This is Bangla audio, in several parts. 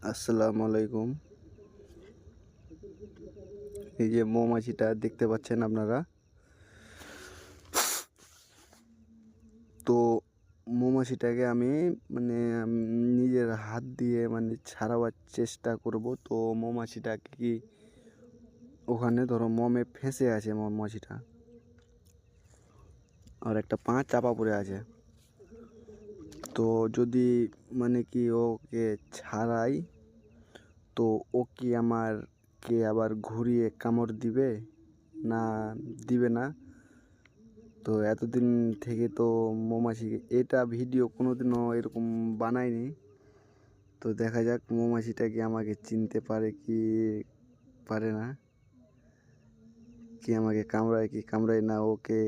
আসসালামু আলাইকুম। এই যে মৌমাছিটা দেখতে পাচ্ছেন আপনারা। তো মৌমাছিটাকে আমি মানে নিজের হাত দিয়ে ছাড়াবার চেষ্টা করব। তো মৌমাছিটা কি ওখানে ধরো মমে ফেঁসে আছে মৌমাছিটা, আর একটা পা চাপা পড়ে আছে। তো যদি কি ওকে ছাড়াই, তো ও কি আমারকে আবার ঘুরিয়ে কামড় দিবে না দিবে না? তো এতদিন থেকে তো মৌমাছি এটা ভিডিও কোনোদিনও এরকম বানায়নি। তো দেখা যাক মৌমাছিটা কি আমাকে চিনতে পারে কি পারে না, কি আমাকে কামড়ায় কি কামড়ায় না ওকে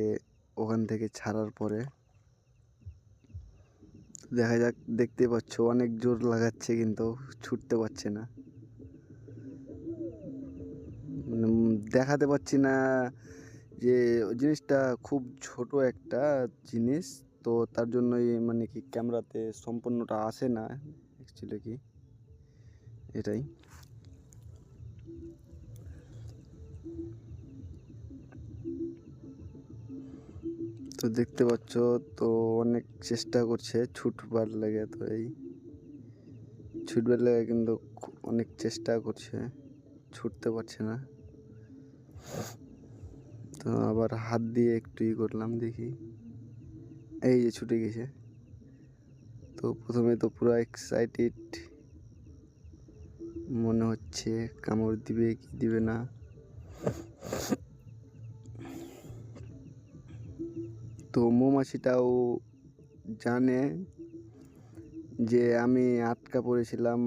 ওখান থেকে ছাড়ার পরে। দেখা যাক, দেখতে পাচ্ছ অনেক জোর লাগাচ্ছে কিন্তু ছুটতে পারছে না। দেখাতে পাচ্ছি না যে জিনিসটা খুব ছোট একটা জিনিস। তো তার জন্যই কি ক্যামেরাতে সম্পূর্ণটা আসে না অ্যাকচুয়ালি কি এটাই। তো দেখতে পাচ্ছ, তো অনেক চেষ্টা করছে ছুটবার লাগে। তো এই ছুটবার লাগে কিন্তু অনেক চেষ্টা করছে, ছুটতে পারছে না। তো আবার হাত দিয়ে একটু করলাম, দেখি এই যে ছুটে গেছে। তো প্রথমে তো পুরো এক্সাইটেড মনে হচ্ছে, কামড় দিবে কি দিবে না। তো মৌমাছিটাও জানে যে আমি আটকা পড়েছিলাম,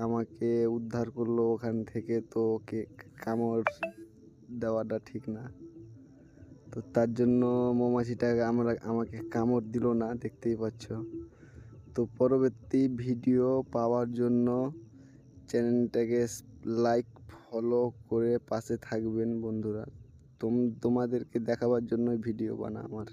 আমাকে উদ্ধার করলো ওখান থেকে। তো ওকে কামড় দেওয়াটা ঠিক না। তো তার জন্য মৌমাছিটা আমাকে কামড় দিল না, দেখতেই পাচ্ছ। তো পরবর্তী ভিডিও পাওয়ার জন্য চ্যানেলটাকে লাইক ফলো করে পাশে থাকবেন বন্ধুরা। তোমাদেরকে দেখাবার জন্য ভিডিও বানা আমার।